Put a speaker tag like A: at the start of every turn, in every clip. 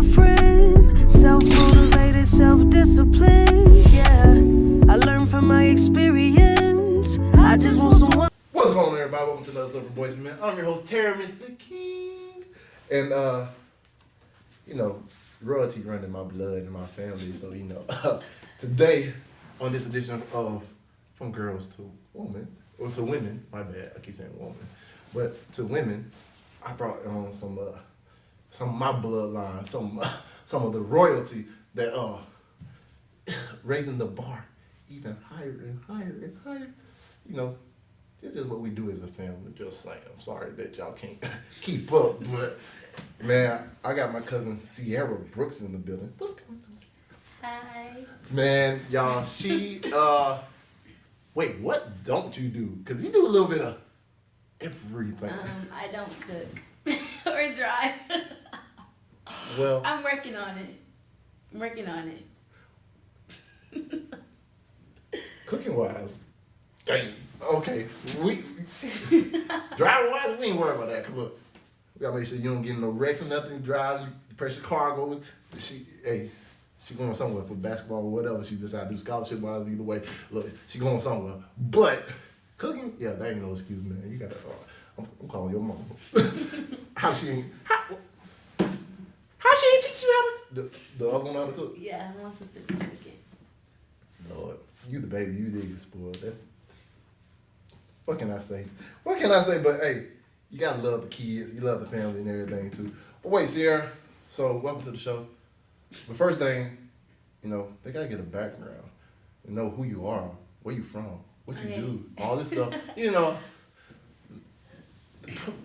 A: different. Self-motivated, self-disciplined. Yeah, I learned from my experience. I just want someone.
B: What's going on, everybody? Welcome to another episode of Boyz, man. I'm your host, Terry, Mr. King. And, royalty running in my blood and my family. So, today, on this edition of From Girls to Women, or to Women, my bad, I keep saying woman, but to women, I brought on some of my bloodline, some of the royalty that raising the bar even higher and higher and higher. This is what we do as a family. Just saying. I'm sorry that y'all can't keep up, but man, I got my cousin Sierra Brooks in the building. What's going on, Sierra?
C: Hi.
B: Man, y'all, she wait, what don't you do? Because you do a little bit of everything.
C: I don't cook or drive.
B: Well,
C: I'm working on it.
B: Cooking wise, dang. Okay, driving wise, we ain't worried about that. Cause look, we gotta make sure you don't get in no wrecks or nothing. You drive, you press your car, go. She going somewhere for basketball or whatever. She decide to do scholarship wise either way. Look, she going somewhere. But cooking, yeah, that ain't no excuse, man. You gotta. I'm calling your mom. How she ain't teach you how to the other one how to cook?
C: Yeah, my sister be cooking.
B: Lord, you the baby, you did get spoiled. That's what can I say? But hey, you gotta love the kids, you love the family and everything too. But wait, Sierra, so welcome to the show. The first thing, they gotta get a background and know who you are, where you from, what you do, all this stuff.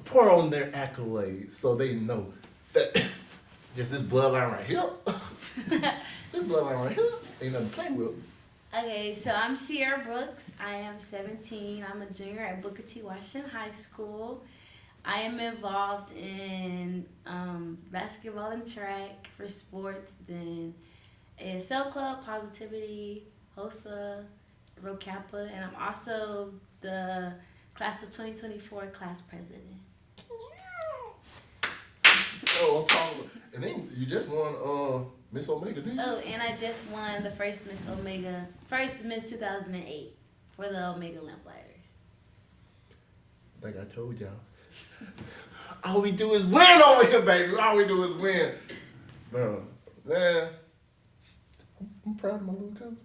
B: Pour on their accolades so they know that just this bloodline right here, ain't nothing to play with.
C: Okay, so I'm Sierra Brooks. I am 17. I'm a junior at Booker T. Washington High School. I am involved in basketball and track for sports, then ASL Club, Positivity, HOSA, Rho Kappa, and I'm also the class of 2024 class president.
B: Oh, I'm talking about, and then you just won Miss Omega, didn't you?
C: Oh, and I just won the first Miss 2008 for the Omega Lamplighters.
B: Like I told y'all, all we do is win over here, baby. All we do is win. Man, I'm proud of my little cousin.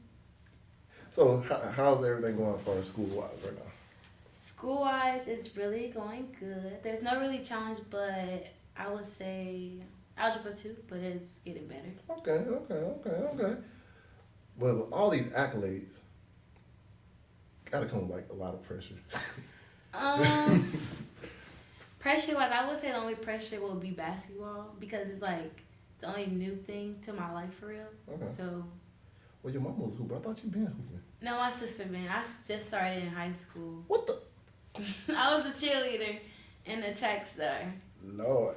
B: So, how's everything going as far as school-wise right now?
C: School-wise, it's really going good. There's no really challenge, but I would say algebra 2, but it's getting better.
B: Okay. Well, with all these accolades, gotta come with like a lot of pressure.
C: Pressure-wise, I would say the only pressure will be basketball because it's like the only new thing to my life for real.
B: Okay.
C: So.
B: Well, your mom was a hooper. I thought you been hooping.
C: No, my sister been. I just started in high school.
B: What the?
C: I was the cheerleader and the track star.
B: Lord,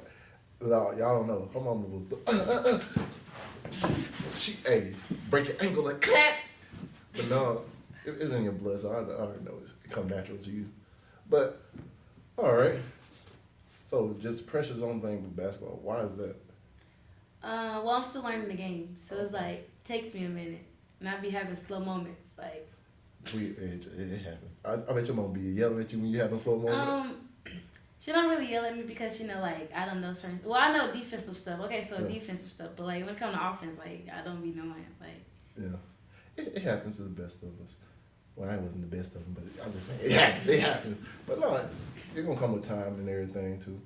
B: y'all don't know. Her mama was the. She break your ankle like clap. But no, it's in your blood, so I already know it come natural to you. But all right. So just pressure's on thing with basketball. Why is that?
C: Well, I'm still learning the game, so it's like takes me a minute, and I be having slow moments like.
B: It happens. I bet your mom be yelling at you when you have those slow moments.
C: She don't really yell at me because I don't know certain. Well, I know defensive stuff. Okay, so defensive stuff, but like when it comes to offense, like I don't be knowing like.
B: Yeah, it happens to the best of us. Well, I wasn't the best of them, but I'm just saying it happens. But no, it's gonna come with time and everything too.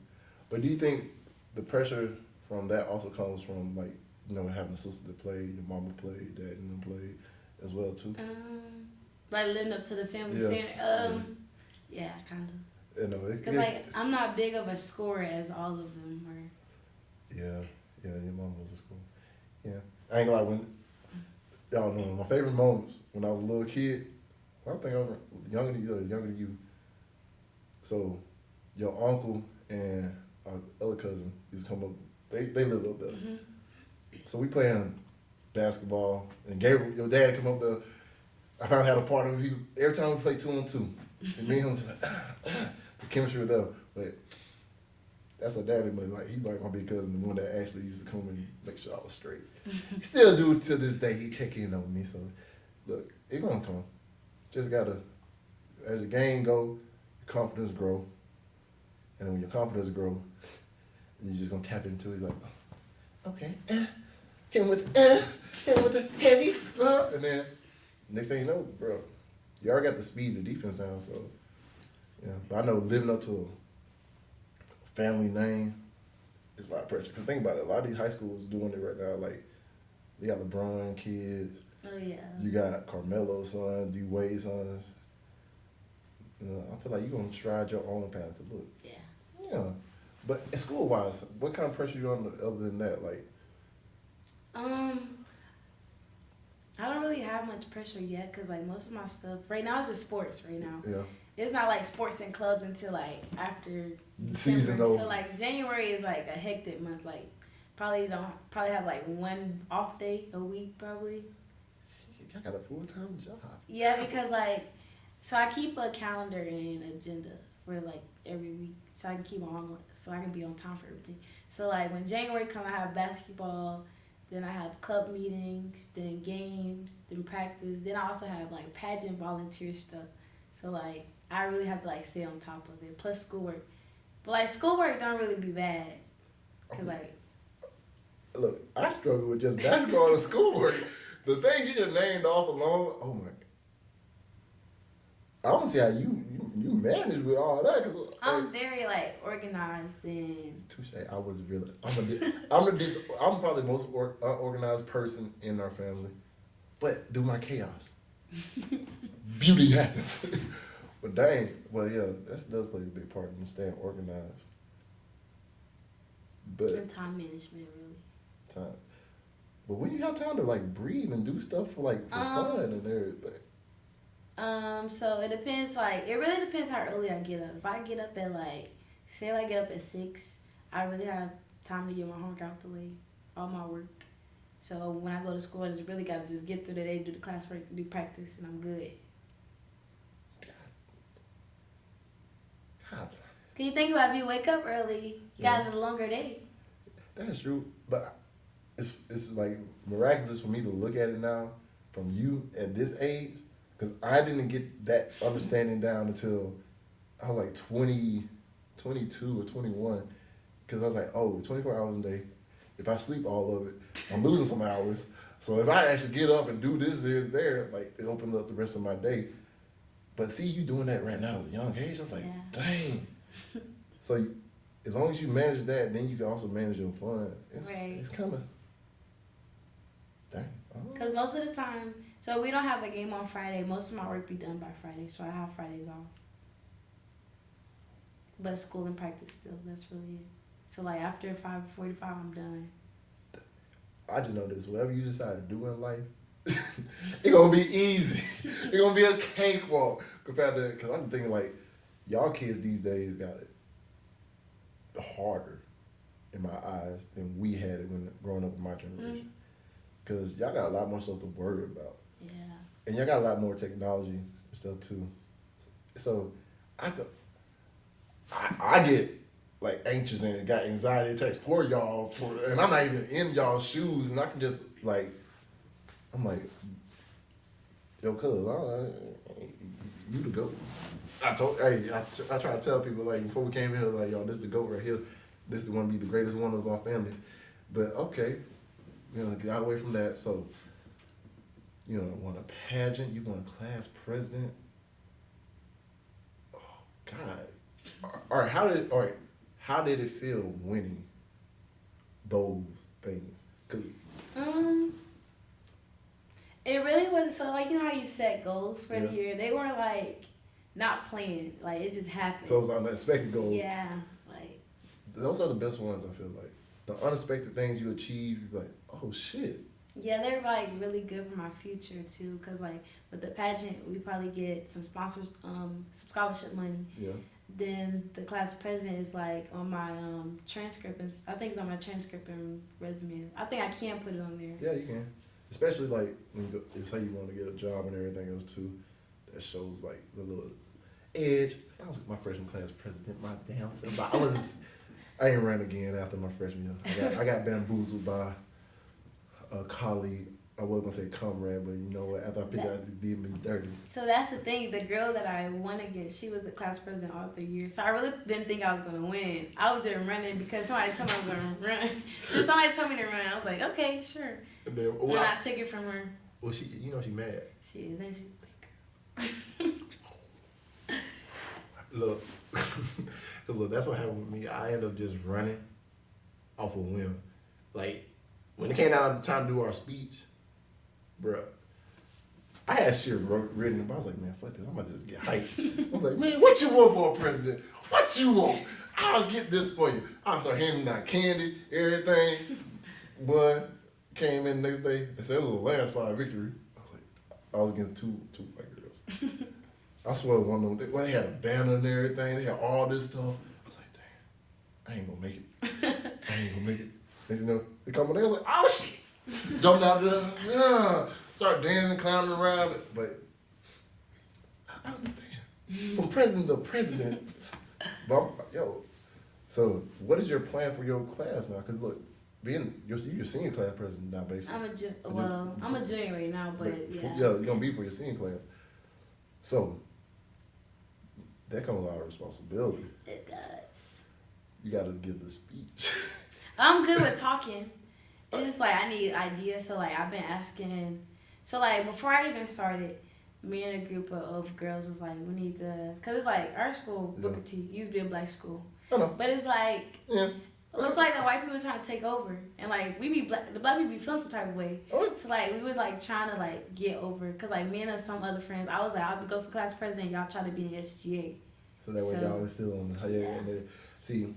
B: But do you think the pressure from that also comes from like having a sister that played, your mama played, dad and them played as well too?
C: Like living up to the family standard. Yeah, kind of. Because I'm not big of a scorer as all of them were.
B: Yeah, your mom was a scorer. Yeah, I ain't gonna lie, when y'all know my favorite moments when I was a little kid. I think I was younger than you. So your uncle and our other cousin used to come up. They lived up there. Mm-hmm. So we playing basketball, and Gabriel, your dad, come up there. I finally had a partner. Every time we play 2-on-2, and me and him just like, the chemistry was there. But That's a daddy, but like he like my big cousin, the one that actually used to come and make sure I was straight. He still do it to this day. He check in on me. So look, it gonna come. Just gotta, as the game go, your confidence grow, and then when your confidence grow, you're just gonna tap into it. Like, okay, hit him with the heavy, and then next thing you know, bro, you already got the speed, the defense down. So yeah, but I know living up to a family name is a lot of pressure. Cause think about it, a lot of these high schools doing it right now. Like, they got LeBron kids.
C: Oh yeah.
B: You got Carmelo's son, you Wade's sons. I feel like you're gonna stride your own path. Look.
C: Yeah.
B: Yeah. But school wise, what kind of pressure you on other than that? Like,
C: I don't really have much pressure yet because like most of my stuff right now is just sports right now.
B: yeah,
C: It's not like sports and clubs until like after
B: the season
C: December.
B: over.
C: So like January is like a hectic month. Like probably have like one off day a week probably.
B: I got a full-time job.
C: Yeah, because like so I keep a calendar and an agenda for like every week so I can keep on so I can be on time for everything. So like when January come, I have basketball. Then I have club meetings, then games, then practice. Then I also have like pageant volunteer stuff. So like I really have to like stay on top of it. Plus schoolwork. But like schoolwork don't really be bad. Cause like
B: Look, I struggle with just basketball and schoolwork. The things you just named off alone, oh my. I don't see how you manage with all that. Cause
C: I'm very like organized and.
B: Touche. I was really. I'm probably the most unorganized person in our family, but through my chaos, beauty happens. But dang, well yeah, that does play a big part in staying organized. But
C: And time management really.
B: time. But when you have time to like breathe and do stuff for fun and everything.
C: So it depends. Like it really depends how early I get up. If I get up at say I get up at 6, I really have time to get my homework out the way, all my work. So when I go to school, I just really gotta just get through the day, do the classwork, do practice, and I'm good.
B: God,
C: Can you think about if you wake up early, you got a longer day.
B: that's true. But it's like miraculous for me to look at it now from you at this age, because I didn't get that understanding down until I was like 22 or 21, because I was like, oh, 24 hours a day. If I sleep all of it, I'm losing some hours. So if I actually get up and do this there, like it opens up the rest of my day. But see, you doing that right now at a young age, I was like, dang. So as long as you manage that, then you can also manage your fun. It's kind of, dang.
C: Because most of the time, so we don't have a game on Friday. Most of my work be done by Friday, so I have Fridays off. But school and practice still, that's really it. So like after 5:45, I'm done.
B: I just know this, whatever you decide to do in life, it's going to be easy. It's going to be a cakewalk compared to, because I'm thinking like, y'all kids these days got it harder in my eyes than we had it when growing up in my generation. Because y'all got a lot more stuff to worry about.
C: Yeah.
B: And y'all got a lot more technology and stuff too. So I get like anxious and got anxiety attacks for y'all, and I'm not even in y'all's shoes, and I can just like, I'm like, yo, cuz, you the GOAT. I try to tell people like before we came in here, like, yo, this is the GOAT right here. This is going to be the greatest one of our families. But okay, got away from that. So, want a pageant, you want a class president. Oh God. All right, how did it feel winning those things? Cause
C: it really wasn't so like how you set goals for the year. They were like not planned. Like it just happened.
B: So it was unexpected goals.
C: Yeah, like
B: those are the best ones. I feel like the unexpected things you achieve. You're like, oh shit.
C: Yeah, they're like really good for my future too. Cause like with the pageant, we probably get some sponsors, some scholarship money.
B: Yeah.
C: Then the class president is like on my transcript, and I think it's on my transcript and resume. I think I can put it on there.
B: Yeah, you can. Especially like when you go, say you want to get a job and everything else too. That shows like the little edge. Sounds like my freshman class president, my damn self. But I wasn't. I ain't ran again after my freshman year. I got bamboozled by a colleague. I wasn't gonna say comrade, but you know what? After I picked out, it did me dirty.
C: So that's the thing. The girl that I won against, she was the class president all 3 years. So I really didn't think I was gonna win. I was just running because somebody told me I was gonna run. Just somebody told me to run. I was like, okay, sure. And then I took it from her.
B: Well, she mad.
C: She is. Then she's like,
B: Look, cause look, that's what happened with me. I ended up just running off a whim. Like when it came down to the time to do our speech, bruh, I had shit written, but I was like, man, fuck this. I'm about to just get hyped. I was like, man, what you want for a president? What you want? I'll get this for you. I started handing out candy, everything. Boy, came in the next day. They said it was a landslide victory. I was like, I was against two white girls. I swear one of them, they had a banner and everything. They had all this stuff. I was like, damn, I ain't gonna make it. I ain't gonna make it. Next thing you know, they come in there, I was like, oh shit. Jumped out there, started dancing, clowning around. But I understand. From president to president. But yo, so what is your plan for your class now? Because look, being you're senior class president now, basically.
C: I'm a junior right now, but yeah.
B: You're gonna be for your senior class. So that comes a lot of responsibility.
C: It does.
B: You got to give the speech.
C: I'm good with talking. It's just like I need ideas. So like I've been asking. So like before I even started, me and a group of girls was like, we need to, cause it's like our school, Booker T, used to be a black school.
B: I know.
C: But it's like,
B: yeah.
C: It looks like the white people trying to take over, and like the black people be feeling some type of way. So like we was like trying to like get over, cause like me and some other friends, I was like, I'll go for class president, y'all try to be in the SGA.
B: So that way y'all was still on the yeah. See,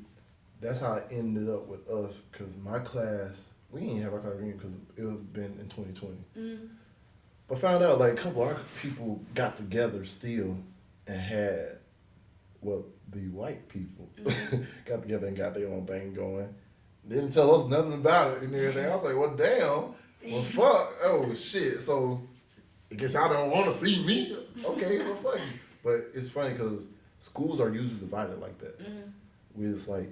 B: that's how it ended up with us, cause my class, we didn't have our class reunion because it was been in 2020. Mm-hmm. But found out like a couple of our people got together still and had, well, the white people got together and got their own thing going. Didn't tell us nothing about it and everything. I was like, well, damn. Well, fuck. Oh, shit. So, I guess y'all don't want to see me. Okay, well, fuck you. But it's funny because schools are usually divided like that. Mm-hmm. Where it's like,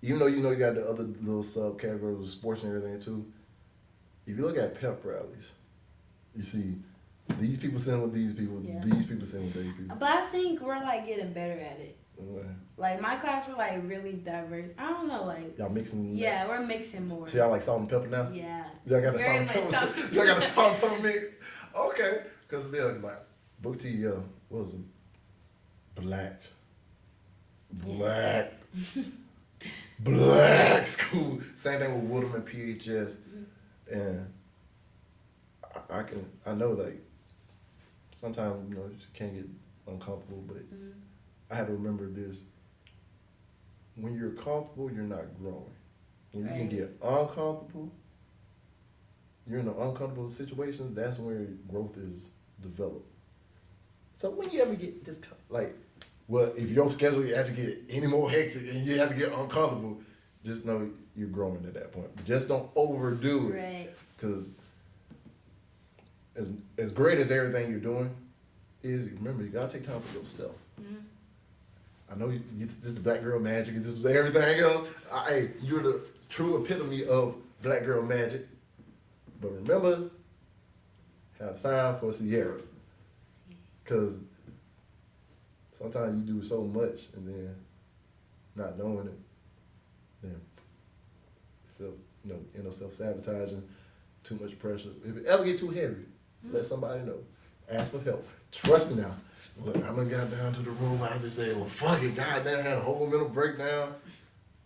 B: even though you got the other little subcategories of sports and everything too, if you look at pep rallies, you see these people sitting with these people, these people sitting with these people.
C: But I think we're like getting better at it.
B: Okay.
C: Like my class, we're like really diverse. I don't know, like
B: y'all mixing.
C: Yeah, we're mixing more.
B: So y'all like salt and pepper now?
C: Yeah.
B: Y'all got a salt and pepper. Y'all got a salt and pepper mix. Okay, because they're like Book T. What was it? Black school. Same thing with Woodham and PHS, and I know like sometimes you can't get uncomfortable, but I have to remember this: when you're comfortable, you're not growing. When you can get uncomfortable, you're in uncomfortable situations. That's where growth is developed. So when you ever get this well, if your schedule you have to get any more hectic and you have to get uncomfortable, just know you're growing at that point. But just don't overdo it.
C: Right.
B: Because as great as everything you're doing is, remember, you got to take time for yourself. Mm-hmm. I know this is the black girl magic and this is everything else. You're the true epitome of black girl magic. But remember, have time for Sierra. Because sometimes you do so much and then not knowing it, then self-sabotaging, too much pressure. If it ever get too heavy, let somebody know. Ask for help. Trust me now. Look, I done got down to the room. I just said, well, fuck it. Goddamn, had a whole mental breakdown.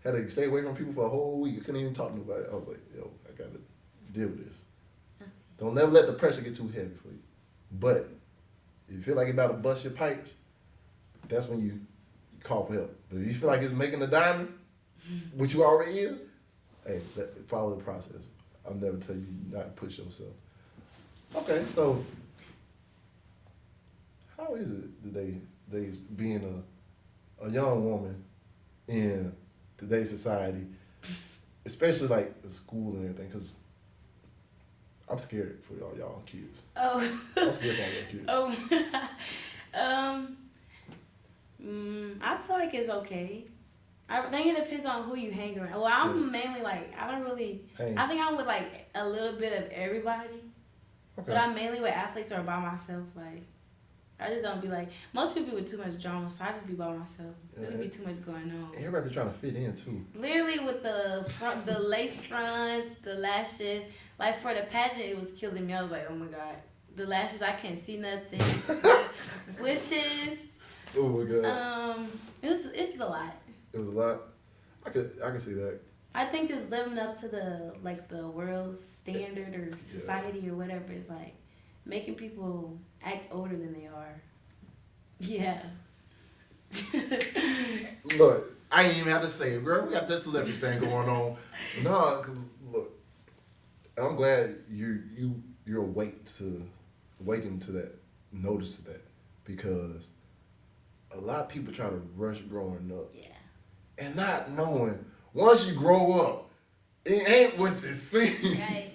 B: Had to stay away from people for a whole week. I couldn't even talk to nobody. I was like, yo, I got to deal with this. Don't never let the pressure get too heavy for you. But if you feel like you're about to bust your pipes, that's when you call for help. But if you feel like it's making a diamond, which you already is, hey, follow the process. I'll never tell you not to push yourself. Okay, so how is it today being a young woman in today's society, especially like the school and everything? Because I'm scared for y'all kids. Oh. I'm scared for all your kids.
C: Oh. I feel like it's okay. I think it depends on who you hang around. Well, I'm mainly like, I don't really, I think I'm with like a little bit of everybody. Okay. But I'm mainly with athletes or by myself. Like, I just don't be like, most people with too much drama, so I just be by myself. There's be too much going on.
B: Everybody be trying to fit in too.
C: Literally with the front, the lace fronts, the lashes. Like for the pageant, it was killing me. I was like, oh my God. The lashes, I can't see nothing. Wishes.
B: Oh my God.
C: It's just a lot.
B: It was a lot. I could see that.
C: I think just living up to the world standard or society or whatever is like making people act older than they are. Yeah.
B: Look, I ain't even have to say it, girl. We got this celebrity thing going on. No, cause look, I'm glad you're awakened to that, notice to that, because a lot of people try to rush growing up. Yeah. And not knowing, once you grow up, it ain't what it seems. Right.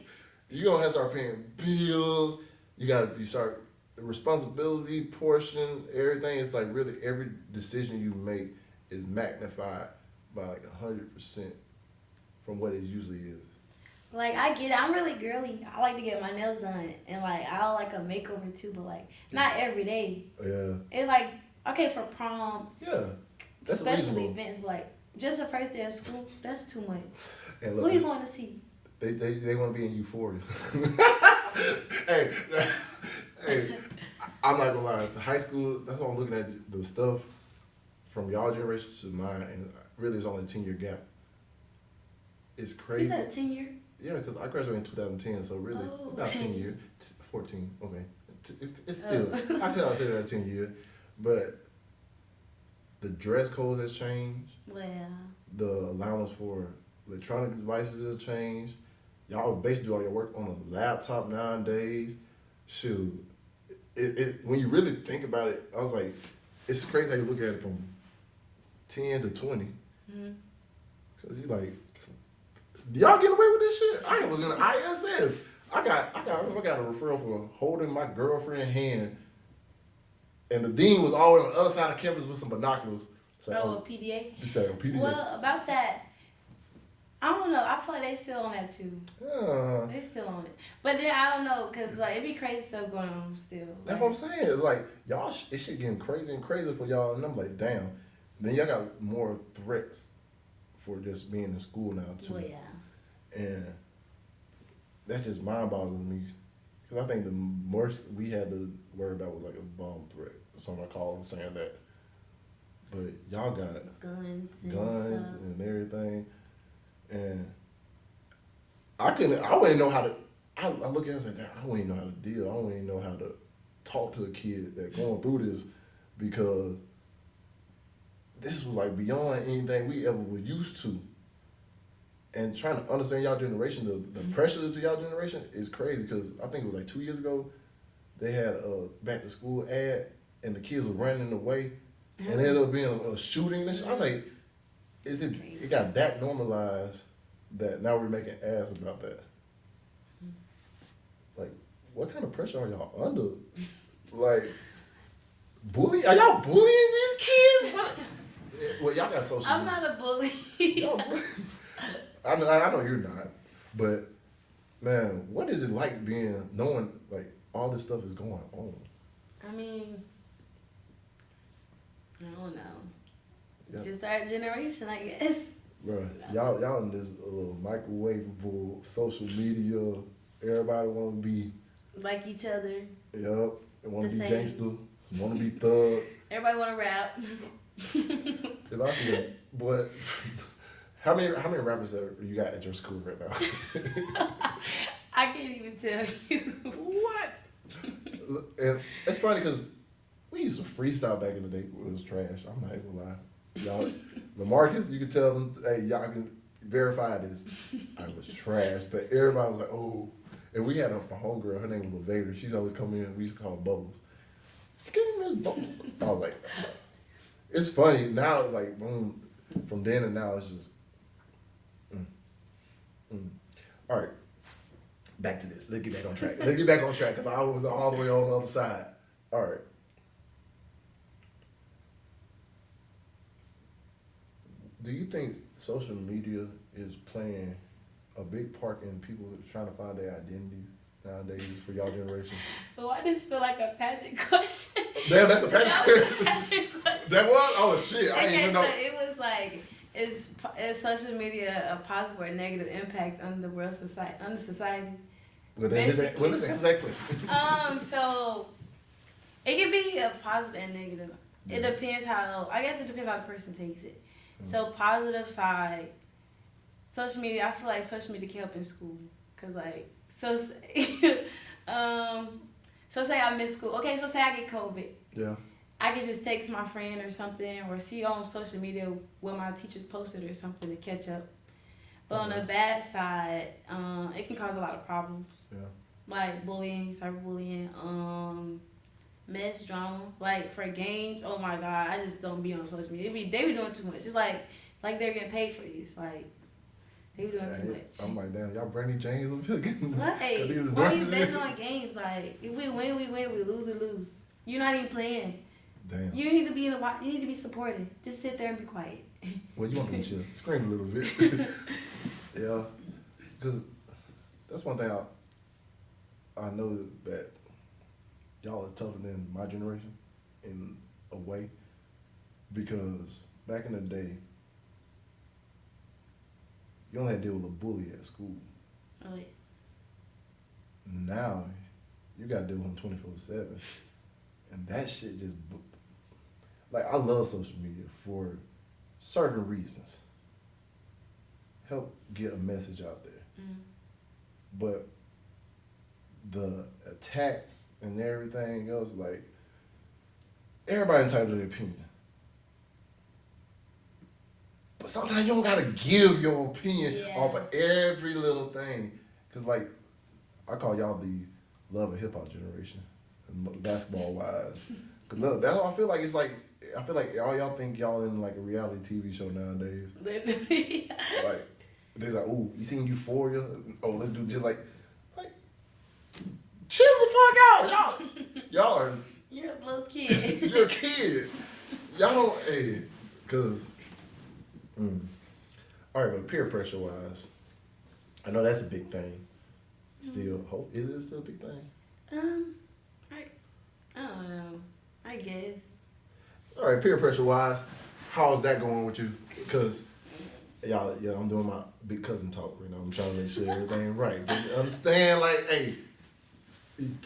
B: You're going to have to start paying bills. You start, the responsibility portion, everything. It's like really every decision you make is magnified by like 100% from what it usually is.
C: Like, I get it. I'm really girly. I like to get my nails done. And, like, I like a makeover, too. But, like, not every day. Yeah. It's like, okay, for prom. Yeah. That's special reasonable. Events, but like just the first day of school, that's too much. And look, who you want to see?
B: They want to be in Euphoria. hey, I'm not gonna lie. The high school, that's why I'm looking at the stuff from y'all generation to mine, and really it's only a 10-year gap. It's crazy.
C: Is that a 10-year?
B: Yeah, because I graduated in 2010, so really about 10 years, 14. Okay, it's still I can't say that a 10-year, but. The dress code has changed. Well. The allowance for electronic devices has changed. Y'all basically do all your work on a laptop nowadays. Shoot. When you really think about it, I was like, it's crazy how you look at it from 10 to 20. Mm-hmm. Because you're like, y'all getting away with this shit? I was in the ISS. I got a referral for holding my girlfriend's hand. And the dean was always on the other side of campus with some binoculars.
C: So, a PDA?
B: You said a PDA.
C: Well, about that, I don't know. I feel like they still on that too. They still on it. But then I don't know, because like, it be crazy stuff going on still.
B: That's what I'm saying. It's like, y'all, it shit getting crazy and crazy for y'all. And I'm like, damn. Then y'all got more threats for just being in school now too. Well, yeah. And that just mind-boggles me. Because I think the worst we had to worry about was like a bomb threat. Somebody called saying that. But y'all got guns and everything. And I wouldn't know how to, I look at it and say, damn, I wouldn't even know how to deal. I wouldn't even know how to talk to a kid that's going through this, because this was like beyond anything we ever were used to. And trying to understand y'all generation, the pressure to y'all generation is crazy, because I think it was like 2 years ago, they had a back to school ad and the kids were running away and it ended up being a shooting and shit. I was like, it got that normalized that now we're making ads about that. Like, what kind of pressure are y'all under? Like, are y'all bullying these kids? What? Well, y'all got social media.
C: I'm not a bully.
B: I know you're not, but man, what is it like knowing like all this stuff is going on?
C: I mean, I don't know. Yep. Just our generation, I guess.
B: Bro, y'all in this little microwavable social media. Everybody want to be
C: like each other.
B: Yep, they want to be gangster. Some want to be thugs.
C: Everybody want to rap.
B: If I see that, boy. How many rappers you got at your school right now?
C: I can't even tell you.
B: What? And it's funny because we used to freestyle back in the day. It was trash. I'm not even gonna lie. Y'all, LaMarcus, you can tell them, hey, y'all can verify this. I was trash, but everybody was like, oh. And we had a homegirl. Her name was Lavader. She's always coming in. We used to call her Bubbles. She's giving me Bubbles. I was like, it's funny now. Like, boom. From then and now, it's just. All right, back to this. Let's get back on track. Because I was all the way on the other side. All right. Do you think social media is playing a big part in people trying to find their identity nowadays for y'all generation?
C: Well, I just feel like a pageant question.
B: Damn, that's a pageant
C: That was a
B: question.
C: pageant question.
B: That was? Oh shit! I didn't
C: Okay,
B: even
C: so
B: know.
C: it was like, is social media a positive or negative impact on the world society, on the society?
B: Well, let's answer that question.
C: So it can be a positive and negative. It
B: Yeah.
C: depends how. I guess it depends how the person takes it.
B: Mm.
C: So positive side, social media. I feel like social media can help in school, cause like so say I miss school. Okay, so say I get COVID.
B: Yeah.
C: I can just text my friend or something, or see on social media what my teachers posted or something to catch up. But on the bad side, it can cause a lot of problems.
B: Yeah.
C: Like bullying, cyberbullying, mess, drama. Like for games, oh my god, I just don't be on social media. They be doing too much. It's like they're getting paid for these. Like they be doing too much.
B: I'm like, damn, y'all Brandy James over here getting
C: Like, why you betting on games? Like if we win, we win. We lose, we lose. You're not even playing.
B: Damn.
C: You need to be you need to be supportive. Just sit there and be quiet.
B: Well, you want to chill. Scream a little bit. Yeah. Because that's one thing I know that y'all are tougher than my generation in a way. Because back in the day, you only had to deal with a bully at school.
C: Oh, yeah.
B: Now, you got to deal with them 24/7. And that shit just... Like, I love social media for certain reasons. Help get a message out there.
C: Mm.
B: But the attacks and everything else, like, everybody entitled to their opinion. But sometimes you don't gotta give your opinion off of every little thing. Cause like, I call y'all the love of hip hop generation, basketball wise. Cause look, that's what I feel like. It's like, I feel like all y'all think y'all in like a reality TV show nowadays.
C: Literally.
B: Like, they're like, oh, you seen Euphoria? Oh, let's do just like, chill the fuck out. Y'all are.
C: You're a little kid.
B: You're a kid. Y'all don't, hey, cause, all right, but peer pressure wise, I know that's a big thing. Still, hope is it still a big thing?
C: I don't know. I guess.
B: All right, peer pressure wise, how is that going with you? Cause y'all, yeah, I'm doing my big cousin talk right now. I'm trying to make sure everything right. Just understand, like, hey,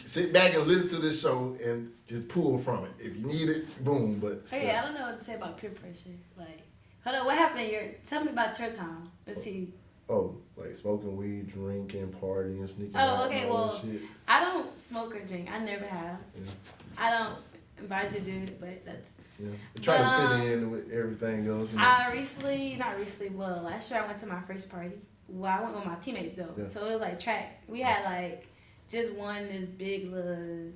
B: sit back and listen to this show and just pull from it. If you need it, boom. But
C: Hey,
B: yeah.
C: I don't know what to say about peer pressure. Like, hold on, what happened in your? Tell me about your time. Let's see.
B: Oh, like smoking weed, drinking, partying, sneaking
C: Oh,
B: out,
C: okay,
B: and all
C: well,
B: that shit.
C: I don't smoke or drink. I never have.
B: Yeah.
C: I don't advise you to do it, but that's.
B: Yeah. They try to fit in with everything else. You know?
C: Not recently, well, last year I went to my first party. Well, I went with my teammates though.
B: Yeah.
C: So it was like track. We had like just won this big little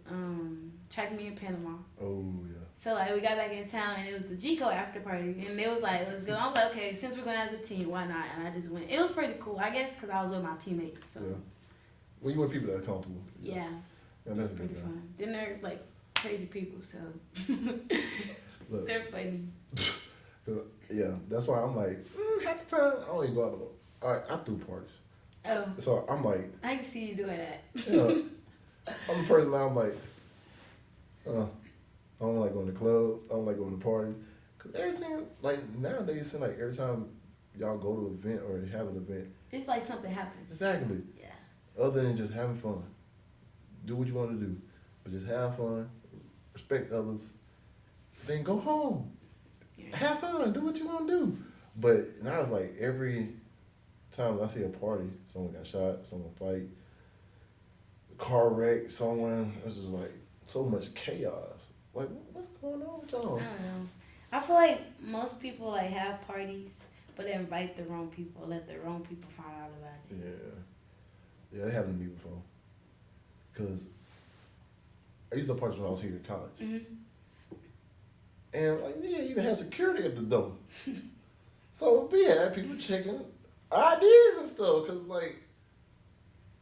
C: track meet in Panama.
B: Oh, yeah.
C: So like we got back in town and it was the G-Code after party and it was like, let's go. I was like, okay, since we're going as a team, why not? And I just went. It was pretty cool, I guess, because I was with my teammates. So
B: Yeah. Well, you want people that are comfortable.
C: yeah.
B: Yeah, that's a
C: Pretty
B: good thing.
C: fun. Then they're like crazy people, so
B: Look,
C: they're funny.
B: 'cause, yeah, that's why I'm like, half the time, I don't even go out no more. All right, I threw parties.
C: Oh,
B: So I'm like,
C: I can see you doing that.
B: you know, I'm the person now, I'm like, I don't like going to clubs. I don't like going to parties. Because everything, like, nowadays, it seems like every time y'all go to an event or have an event.
C: It's like something happened.
B: Exactly.
C: Yeah.
B: Other than just having fun. Do what you want to do. But just have fun. Respect others. Then go home.
C: Yeah.
B: Have fun. Do what you want to do. But now it's like every time I see a party, someone got shot, someone fight, car wreck, someone, it's just like so much chaos. Like, what's going on with y'all?
C: I don't know. I feel like most people like have parties, but they invite the wrong people, let the wrong people find out about it.
B: Yeah. Yeah, that happened to me before. Because I used to parties when I was here in college.
C: Mm-hmm.
B: And, like, yeah, you even had security at the door. So, yeah, people checking IDs and stuff. Because, like,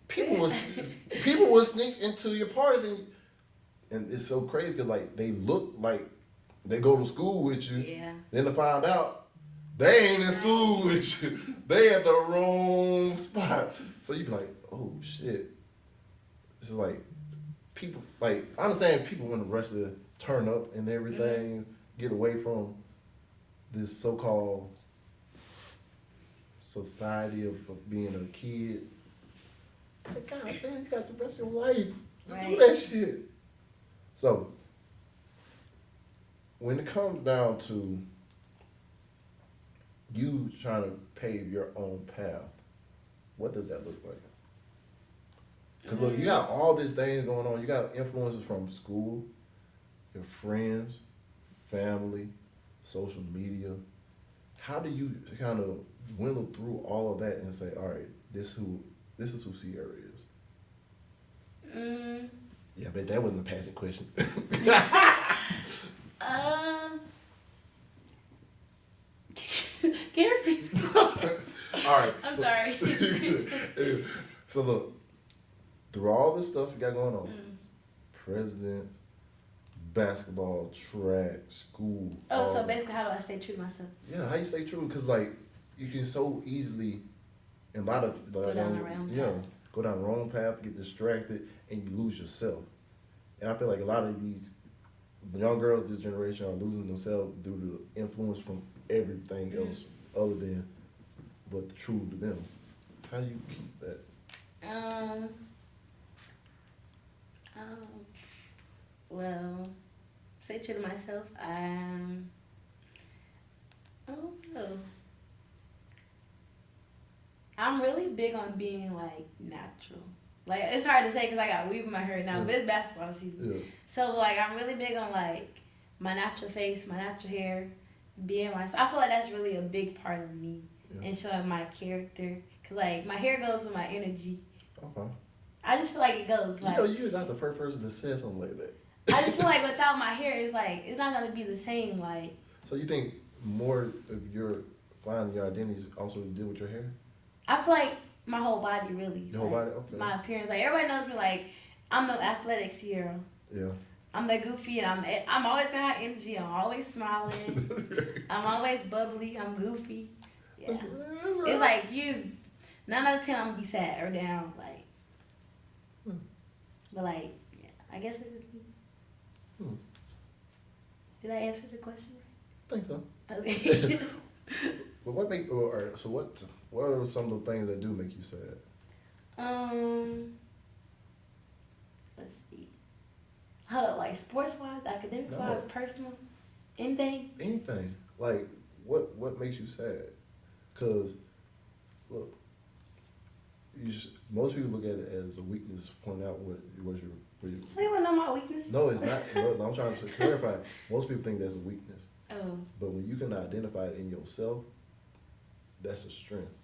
B: people would sneak into your parties and it's so crazy because, like, they look like they go to school with you.
C: Yeah.
B: Then to find out They ain't in school with you. They at the wrong spot. So you be like, oh shit. This is like people like I understand people want to rush to turn up and everything, get away from this so called society of being a kid. Like, God damn, you got the rest of your life to do that shit. So when it comes down to you trying to pave your own path, what does that look like? Because look, you got all these things going on. You got influences from school, your friends, family, social media. How do you kind of winnow through all of that and say, all right, this is who Sierra is? Yeah, but that wasn't a passionate question.
C: Can you repeat?
B: All right.
C: I'm sorry.
B: So look, through all this stuff you got going on, president, basketball, track, school.
C: Oh, so basically, how do I stay true to myself?
B: Yeah, how you stay true? Because like you can so easily, and a lot of
C: Go down the wrong path.
B: Go down the wrong path, get distracted, and you lose yourself. And I feel like a lot of these young girls this generation are losing themselves due to the influence from everything else other than what's true to them. How do you keep that?
C: Well, stay true to myself. I don't know. I'm really big on being like natural. Like it's hard to say because I got weave in my hair now, but it's basketball season. Yeah. So like I'm really big on like my natural face, my natural hair, being myself. I feel like that's really a big part of me and showing my character. Cause like my hair goes with my energy.
B: Okay.
C: I just feel like it goes. Like,
B: you're not the first person to say something like that.
C: I just feel like without my hair, it's like it's not gonna be the same. Like.
B: So you think more of your finding your identity is also to deal with your hair?
C: I feel like my whole body really.
B: Your whole body, okay.
C: My appearance, like everybody knows me. Like I'm the athletic Sierra.
B: Yeah.
C: I'm that goofy, and I'm always gonna have energy. I'm always smiling. I'm always bubbly. I'm goofy. Yeah. It's like 9 out of 10 I'm gonna be sad or down. Like, but like, yeah, I guess it's just me. Did I answer the question?
B: I think so.
C: Okay.
B: But what are some of the things that do make you sad?
C: Let's see. Hold up, like sports wise, academics wise, personal, anything.
B: Anything. Like what makes you sad? Cause look, most people look at it as a weakness. Point out what your.
C: So you wanna know my weakness?
B: No, it's not. No, I'm trying to clarify. Most people think that's a weakness.
C: Oh.
B: But when you can identify it in yourself, that's a strength.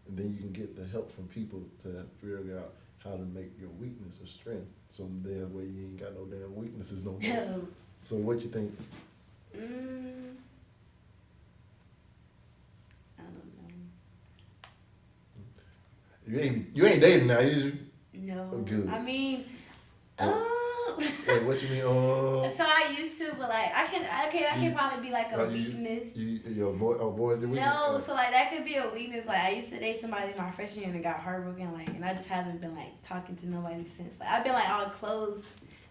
B: And then you can get the help from people to figure out how to make your weakness a strength. So that way you ain't got no damn weaknesses no more.
C: No.
B: So what you think?
C: I don't know.
B: You ain't dating now, is you?
C: No.
B: Oh, good.
C: I mean,
B: Wait, what you mean?
C: So I used to, but like I can probably be like a weakness.
B: Your boys your weakness?
C: No, so like that could be a weakness. Like I used to date somebody my freshman year and got heartbroken. Like, and I just haven't been like talking to nobody since. Like I've been like all closed.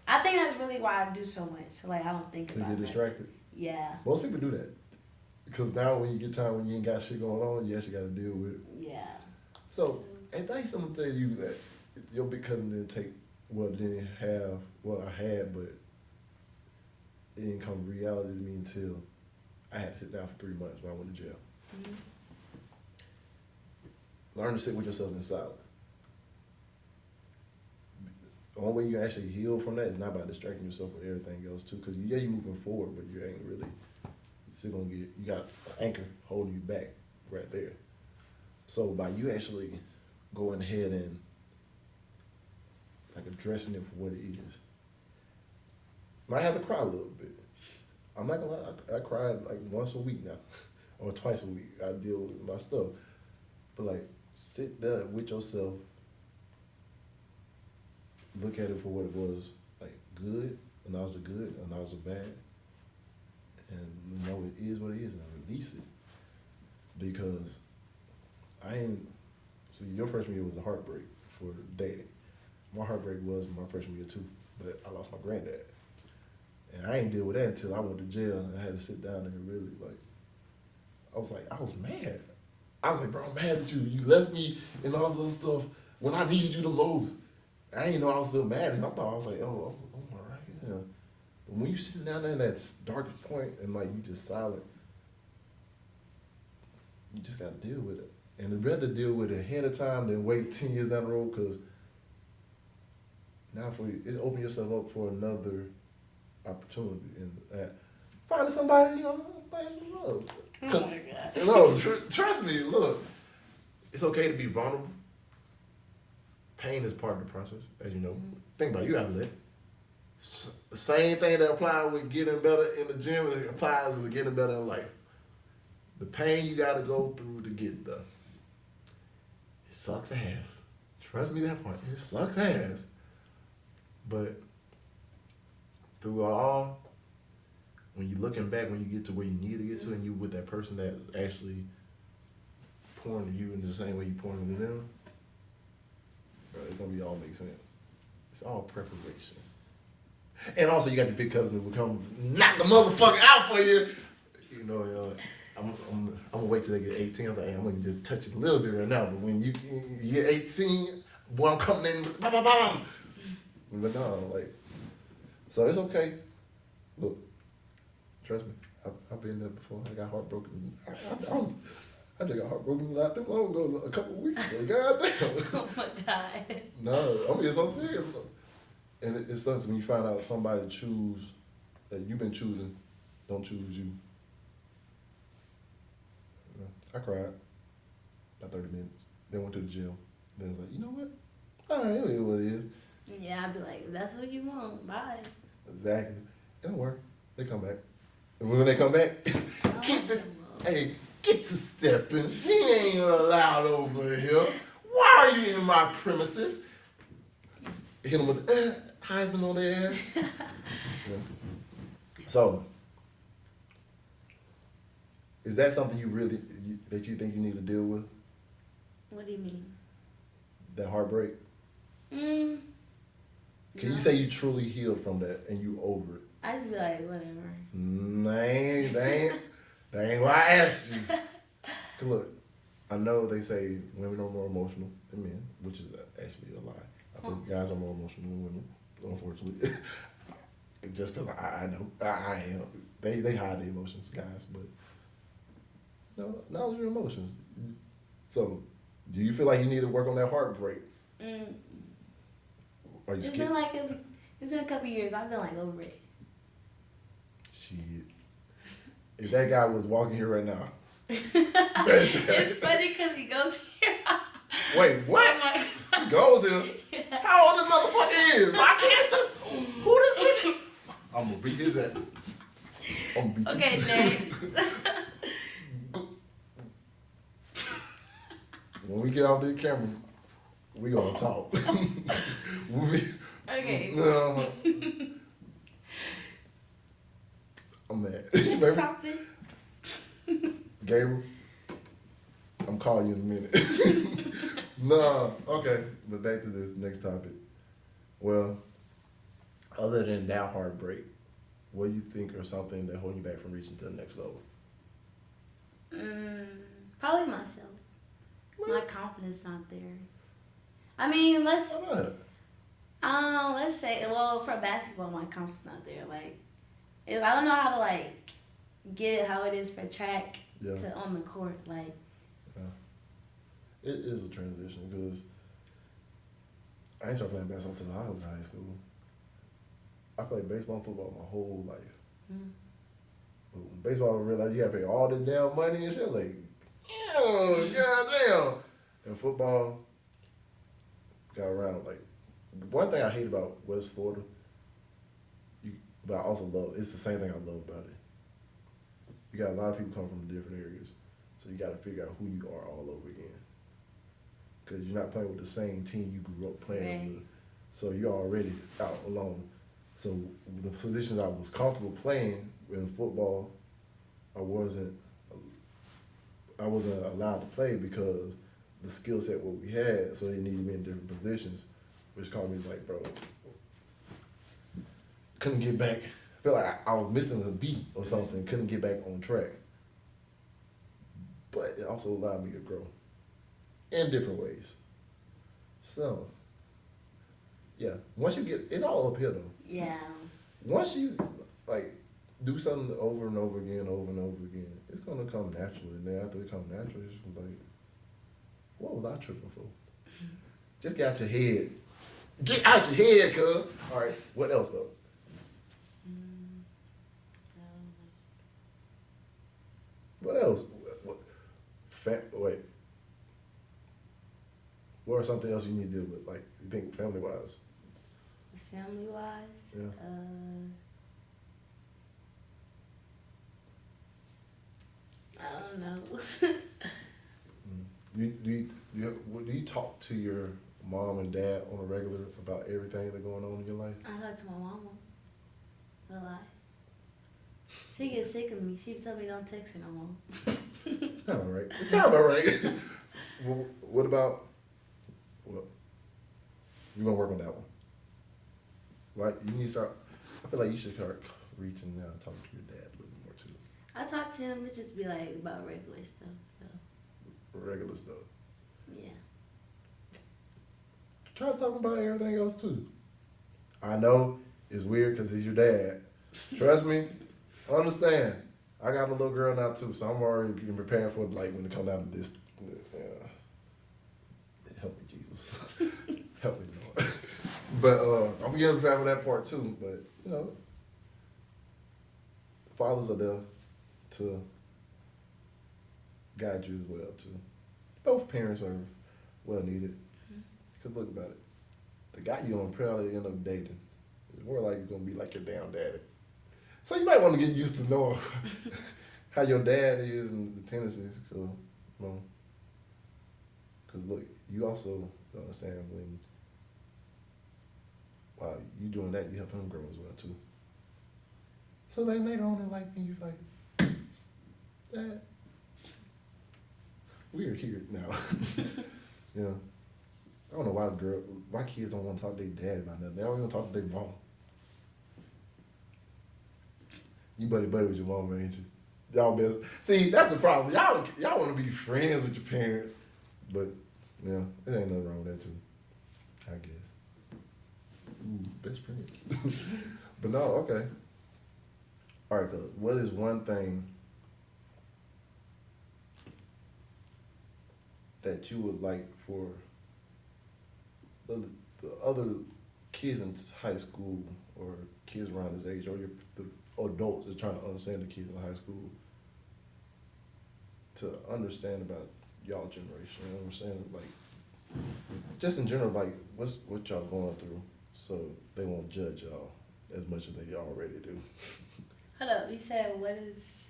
C: I think that's really why I do so much. So like I don't think about it.
B: They get distracted.
C: Yeah.
B: Most people do that because now when you get time when you ain't got shit going on, you actually got to deal with it.
C: Yeah.
B: So ain't that something that you that your big cousin didn't take? Well, didn't have. Well, I had, but it didn't come reality to me until I had to sit down for 3 months when I went to jail. Learn to sit with yourself in silence. The only way you can actually heal from that is not by distracting yourself with everything else too. Because you're moving forward, but you ain't really. You're still gonna you got an anchor holding you back right there. So by you actually going ahead and like addressing it for what it is. Might have to cry a little bit. I'm not gonna lie, I cry like once a week now, or twice a week. I deal with my stuff, but like sit there with yourself, look at it for what it was, like good, acknowledge the good, acknowledge the bad, and you know it is what it is, and release it. Because I ain't. See, your freshman year was a heartbreak for dating. My heartbreak was my freshman year too, but I lost my granddad, and I ain't deal with that until I went to jail and I had to sit down and really like. I was mad. I was like, bro, I'm mad at you. You left me and all this other stuff when I needed you the most. I didn't know I was still mad, and I thought I was like, oh, I'm all right, yeah. But when you sitting down there in that darkest point and like you just silent, you just gotta deal with it. And it's better to deal with it ahead of time than wait 10 years down the road, because now it's open yourself up for another opportunity and finding somebody, you know, find some love.
C: Oh my God.
B: No, trust me, look, it's okay to be vulnerable. Pain is part of the process, as you know. Think about it, you have to live. The same thing that applies with getting better in the gym as it applies to getting better in life. The pain you got to go through to get there. It sucks ass. Trust me that part. It sucks ass. But through it all, when you're looking back, when you get to where you need to get to, and you with that person that actually pouring to you in the same way you pouring to them, bro, it's gonna be all make sense. It's all preparation. And also, you got the big cousin who will come knock the motherfucker out for you. You know, I'm gonna wait till they get 18. I was like, hey, I'm gonna just touch it a little bit right now. But when you get 18, boy, I'm coming in. Bah, bah, bah. But no, like, so it's okay. Look, trust me, I've been there before. I got heartbroken. I just got heartbroken not too long ago, a couple of weeks ago. God damn.
C: Oh my God.
B: No, I mean, it's so serious. And it sucks when you find out somebody that you've been choosing don't choose you. I cried about 30 minutes. Then went to the gym. Then I was like, you know what? All right, it is what it is.
C: Yeah, I'd be like, that's what you want. Bye.
B: Exactly. It don't work. They come back. And when they come back, get to stepping. He ain't allowed over here. Why are you in my premises? Hit them with the Heisman on their ass. Yeah. So, is that something that you think you need to deal with?
C: What do you mean?
B: That heartbreak?
C: Can
B: you say you truly healed from that and you over it?
C: I just be like, whatever.
B: That ain't why I asked you. 'Cause look, I know they say women are more emotional than men, which is actually a lie. I think guys are more emotional than women, unfortunately. Just because I know I am. They hide the emotions, guys, but no, acknowledge your emotions. So, do you feel like you need to work on that heartbreak? Are you scared?
C: It's been a couple years. I've been like over it.
B: Shit. If that guy was walking here right now.
C: It's funny because he goes here.
B: Wait, what?
C: Oh
B: he goes here? Yeah. How old this motherfucker is? I can't touch. Who this nigga? I'm gonna beat his ass. I'm gonna beat
C: Okay, next.
B: When we get off this camera, we gonna talk.
C: Okay.
B: No. I'm mad. Baby.
C: Topic.
B: Gabriel, I'm calling you in a minute. Nah, okay. But back to this next topic. Well, other than that heartbreak, what do you think are something that hold you back from reaching to the next level?
C: Probably myself. What? My confidence not there. I mean, let's say, well, for basketball, my confidence not there. Like, I don't know how to like get it how it is for track to on the court. Like,
B: it is a transition because I ain't started playing basketball until I was in high school. I played baseball and football my whole life. But when baseball, I realized you gotta pay all this damn money and shit. I was like, goddamn. And football got around. Like, the one thing I hate about West Florida, but I also love, it's the same thing I love about it. You got a lot of people come from different areas, so you got to figure out who you are all over again. Because you're not playing with the same team you grew up playing with, so you're already out alone. So the positions I was comfortable playing in football I wasn't allowed to play because the skill set what we had, so they needed me in different positions, which called me like, bro, couldn't get back. I felt like I was missing a beat or something, couldn't get back on track. But it also allowed me to grow in different ways. So, yeah, once you get, it's all uphill though.
C: Yeah.
B: Once you, like, do something over and over again, it's gonna come naturally. And then after it comes naturally, it's just like, what was I tripping for? Just get out your head. Get out your head, cuz. All right, what else though? What else? Wait. What are something else you need to deal with? Like, you think family wise?
C: Family wise?
B: Yeah.
C: I don't know.
B: Do you talk to your mom and dad on a regular about everything that's going on in your life?
C: I talk to my mama a lot. She gets sick of me. She tell me don't text her no more.
B: Sound all right. It sound all right. What about, well, you're going to work on that one. Right? You need to start, I feel like you should start reaching out and talking to your dad a little more too.
C: I talk to him, it just be like about regular stuff. So.
B: Regular stuff.
C: Yeah.
B: Try to talk about everything else too. I know it's weird because he's your dad. Trust me, I understand. I got a little girl now too, so I'm already getting prepared for like when it comes down to this. Help me, Jesus. Help me, Lord. But I'm getting prepared for that part too. But you know, fathers are there to guide you as well too. Both parents are well needed. Cause look about it, the guy you're gonna probably end up dating is more likely gonna be like your damn daddy. So you might want to get used to knowing how your dad is and the tendencies. Cause, you know, cause look, you also understand when while you doing that, you help him grow as well too. So then later on in life, when you like, Dad, we're here now. Yeah. I don't know why kids don't want to talk to their dad about nothing. They don't even talk to their mom. You buddy with your mom, ain't you? Y'all best. See, that's the problem. Y'all want to be friends with your parents, but yeah, there ain't nothing wrong with that too. I guess. Ooh, best friends. But no, okay. All right, cuz, what is one thing that you would like for the other kids in high school or kids around this age or the adults that's trying to understand the kids in high school to understand about y'all generation? You know what I'm saying? Like, just in general, like, what y'all going through so they won't judge y'all as much as they already do.
C: Hold up, you said what is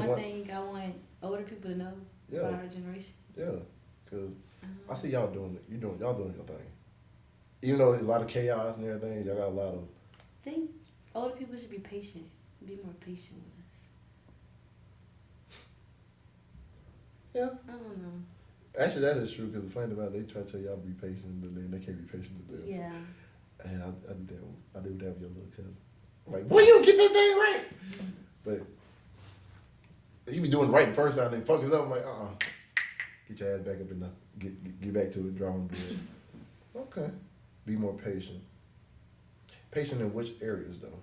C: one thing I want older people to know about our generation?
B: Yeah, because I see y'all doing it. Y'all doing your thing. Even though there's a lot of chaos and everything, y'all got a lot of...
C: I think older people should be patient. Be more patient with us.
B: Yeah.
C: I don't know.
B: Actually, that is true, because the funny thing about it, they try to tell y'all to be patient, but then they can't be patient with theirs.
C: Yeah.
B: And I do that with your little cousin. I'm like, boy, you don't get that thing right! But you be doing it right the first time, they fuck us up. I'm like, get your ass back up in the... Get back to the drawing board. Okay. Be more patient. Patient in which areas, though?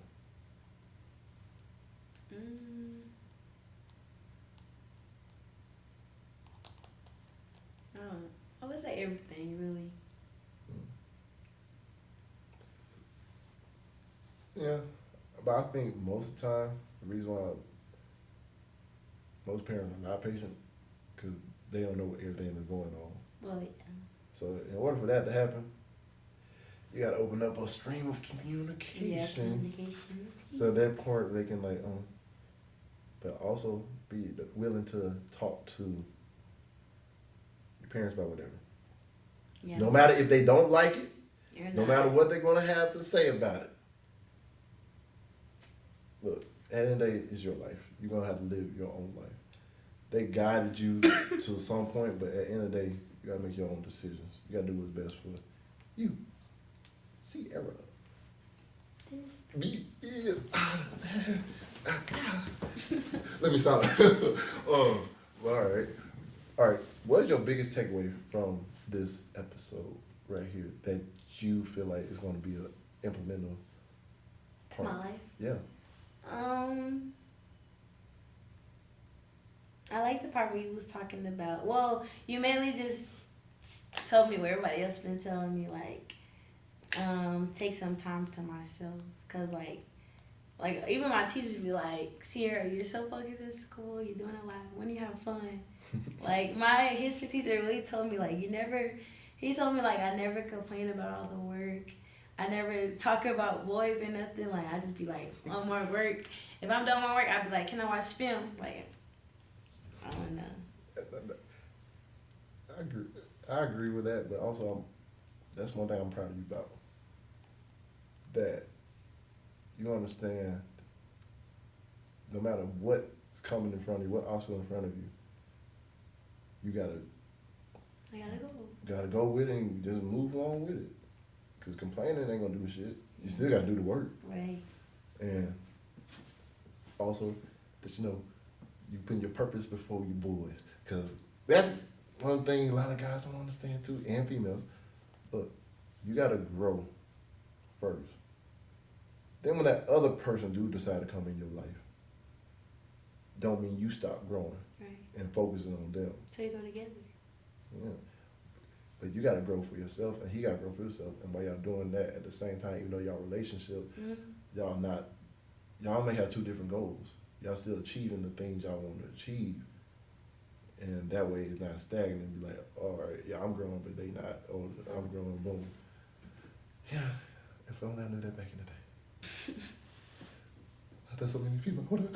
C: I would say everything, really.
B: Yeah, but I think most of the time, the reason why most parents are not patient, because they don't know everything that's going on.
C: Well, yeah.
B: So in order for that to happen, you gotta open up a stream of communication.
C: Yeah, communication.
B: So that part they can like, but also be willing to talk to your parents about whatever.
C: Yeah.
B: No matter if they don't like it, no matter what they're gonna have to say about it. Look, At the end of the day, it's your life. You're gonna have to live your own life. They guided you to some point, but at the end of the day, you gotta make your own decisions. You gotta do what's best for you. Sierra. Me is. Let me stop. All right. What is your biggest takeaway from this episode right here that you feel like is going to be an implemental part?
C: My life?
B: Yeah.
C: I like the part where you was talking about, well, you mainly just told me what everybody else been telling me, like, take some time to myself. Because, like even my teachers be like, Sierra, you're so focused in school, you're doing a lot, when you have fun. Like, my history teacher really told me, like, he told me, like, I never complain about all the work. I never talk about boys or nothing. Like, I just be like, on more work. If I'm done with my work, I'd be like, can I watch film? Like, I don't know.
B: I agree with that, but also that's one thing I'm proud of you about. That you understand no matter what's coming in front of you, what obstacle in front of you,
C: I gotta go.
B: Gotta go with it and just move along with it. Because complaining ain't gonna do shit. You still gotta do the work.
C: Right.
B: And also, that you put your purpose before your boys. Because that's one thing a lot of guys don't understand too, and females. Look, you gotta grow first. Then when that other person do decide to come in your life, don't mean you stop growing and focusing on them.
C: So you go together.
B: Yeah. But you gotta grow for yourself and he gotta grow for himself. And while y'all doing that at the same time, even though y'all relationship, y'all may have two different goals. Y'all still achieving the things y'all want to achieve. And that way it's not stagnant and be like, all right, yeah, I'm growing, but they not, or I'm growing, boom. Yeah, if only I knew that back in the day. I thought so many people would have.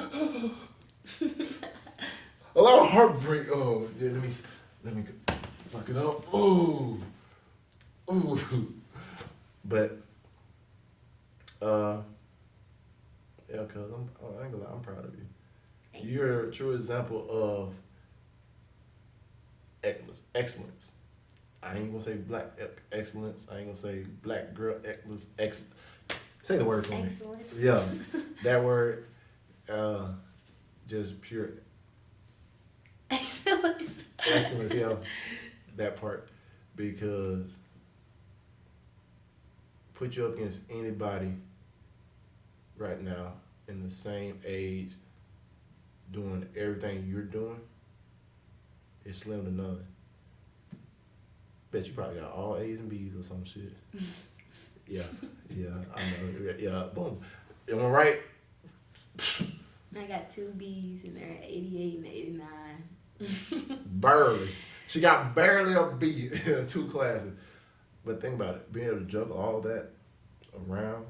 B: A lot of heartbreak. Oh, yeah, let me suck it up. Ooh. But, yeah, cuz I ain't gonna lie, I'm proud of you. You're a true example of excellence. I ain't gonna say black excellence. I ain't gonna say black girl excellence. Say the word for me.
C: Excellence.
B: Yeah, that word, just pure
C: Excellence.
B: excellence. Yeah, that part, because put you up against anybody right now in the same age, doing everything you're doing, it's slim to none. Bet you probably got all A's and B's or some shit. Yeah, I know. Yeah, boom. Am I right?
C: I got 2 B's and they're at 88 and 89.
B: Barely. She got barely a B in 2 classes. But think about it. Being able to juggle all that around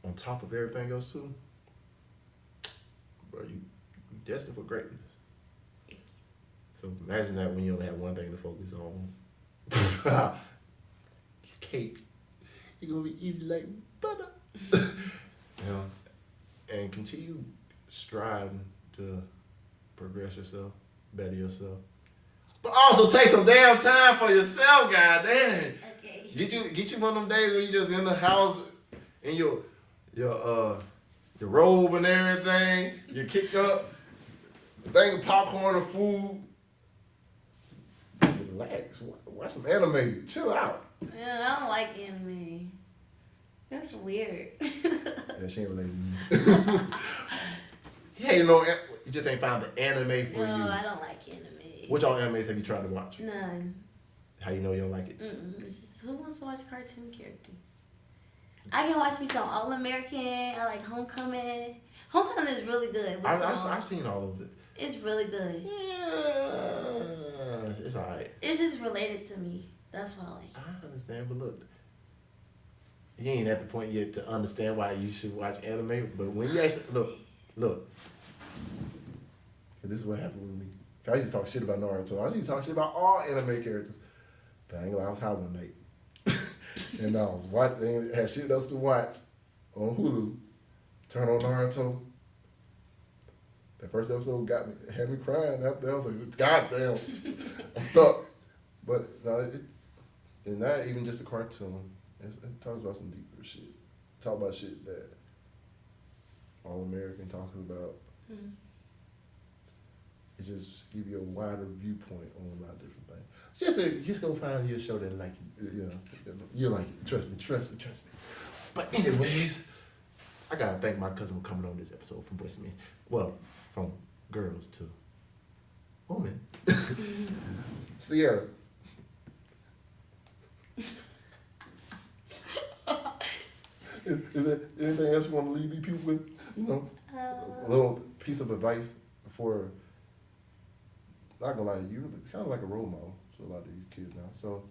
B: on top of everything else too, bro, you destined for greatness. So imagine that when you only have one thing to focus on. Cake. You're gonna be easy like butter. And continue striving to progress yourself, better yourself. But also take some damn time for yourself, goddamn.
C: Okay.
B: Get you one of them days where you just in the house in your robe and everything. You kick up, thing of popcorn or food. Relax. Watch some anime. Chill out.
C: Yeah, I don't like anime. That's weird.
B: Yeah, she ain't related to you. Yeah, you just ain't found the anime for you.
C: No, I don't like anime.
B: Which all animes have you tried to watch?
C: None.
B: How you know you don't like it?
C: It's just, who wants to watch cartoon characters? I can watch me some All American. I like Homecoming. Homecoming is really good.
B: I've seen all of it.
C: It's really good.
B: Yeah, it's alright.
C: It's just related to me. That's why I like it.
B: I understand, but look, you ain't at the point yet to understand why you should watch anime. But when you actually look, this is what happened with me. I used to talk shit about Naruto. I used to talk shit about all anime characters. But I ain't gonna lie, I was high one night, and I was watching. Had shit else to watch on Hulu. Turn on Naruto. That first episode had me crying. After that, I was like, God damn, I'm stuck. But no, and not even just a cartoon. It talks about some deeper shit. Talk about shit that All American talks about.
C: Mm.
B: It just give you a wider viewpoint on a lot of different things. Just go find you a show that like it. You know, you like it. Trust me. But anyways, I gotta thank my cousin for coming on this episode from Boyz Me. Well, from girls to women. Sierra. Is there anything else you want to leave these people with? You know, a little piece of advice for. Not gonna lie, you're kind of like a role model to a lot of these kids now. So,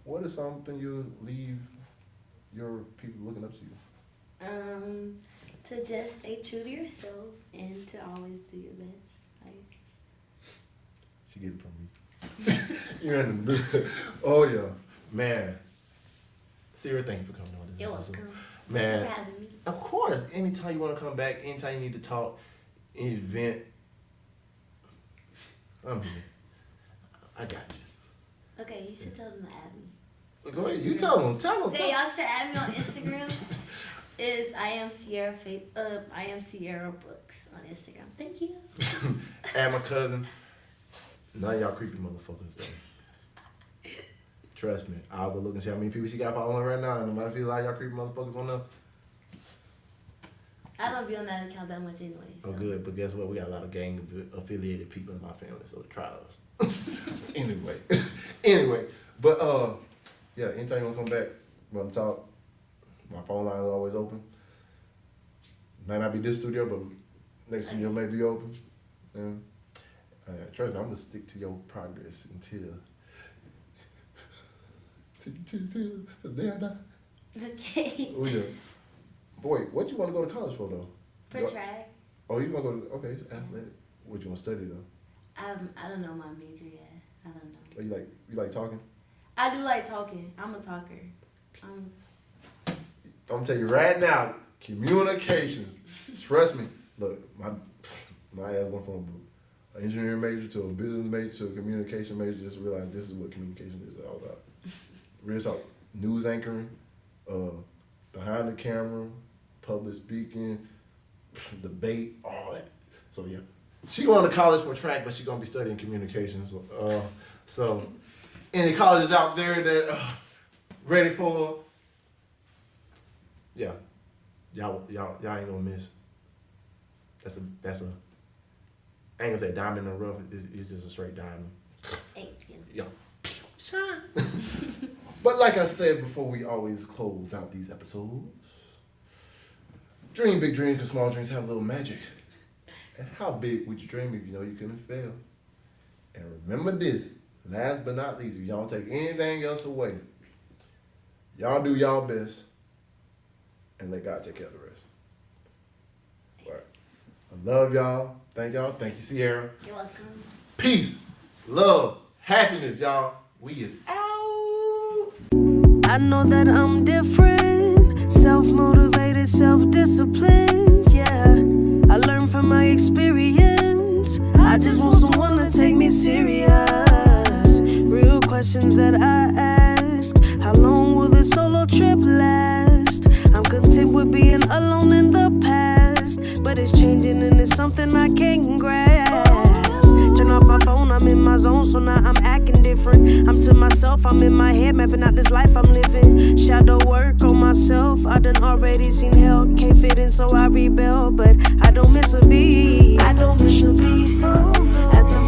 B: what is something you leave your people looking up to you?
C: To just stay true to yourself and to always do your best. Like,
B: she get it from me. You're in the oh yeah, man. Sarah, thank you for coming on this
C: you're
B: episode.
C: welcome.
B: Man,
C: Thanks for having me.
B: of course. Anytime you want to come back, anytime you need to talk, any event, I'm here. I got you.
C: Okay, you should tell them to add me.
B: Go ahead. You tell them.
C: Okay, y'all should add me on Instagram. It's I am Sierra Books on Instagram. Thank you.
B: And my cousin. None of y'all creepy motherfuckers though. Trust me. I'll go look and see how many people she got following right now. And if I see a lot of y'all creepy motherfuckers on there.
C: I don't be on that account that much anyway. So.
B: Oh, good. But guess what? We got a lot of gang affiliated people in my family, so try us. Anyway. But, yeah, anytime you want to come back, want to talk, my phone line is always open. Might not be this studio, but next studio may be open. And trust me, I'm going to stick to your progress until the day I die.
C: Okay.
B: Oh, yeah. Boy, what you want to go to college for, though?
C: For track.
B: Oh, you want to go to, okay, athletic. What you want to study, though?
C: I don't know my major yet. I don't know.
B: Oh, you like talking?
C: I do like talking. I'm a talker.
B: I'm gonna tell you right now, communications. Trust me. Look, my ass went from an engineering major to a business major to a communication major. Just to realize this is what communication is all about. Real talk, news anchoring, behind the camera, public speaking, debate, all that. So yeah, she going to college for track, but she gonna be studying communications. So any colleges out there that ready for. Yeah, y'all ain't gonna miss. That's a. I ain't gonna say diamond in the rough. It's just a straight diamond.
C: Thank you.
B: Yeah, shine. But like I said before, we always close out these episodes. Dream big dreams, because small dreams have a little magic. And how big would you dream if you know you couldn't fail? And remember this, last but not least, if y'all don't take anything else away, y'all do y'all best. And let God take care of the rest. All right. I love y'all. Thank y'all. Thank you, Sierra.
C: You're welcome.
B: Peace, love, happiness, y'all. We is out.
A: I know that I'm different, self-motivated, self-disciplined, yeah. I learned from my experience. I just want someone to take me serious. Real questions that I ask. How long will this solo trip last? I'm content with being alone in the past, but it's changing and it's something I can't grasp. Turn off my phone, I'm in my zone, so now I'm acting different. I'm to myself, I'm in my head, mapping out this life I'm living. Shadow work on myself, I done already seen hell. Can't fit in, so I rebel, but I don't miss a beat.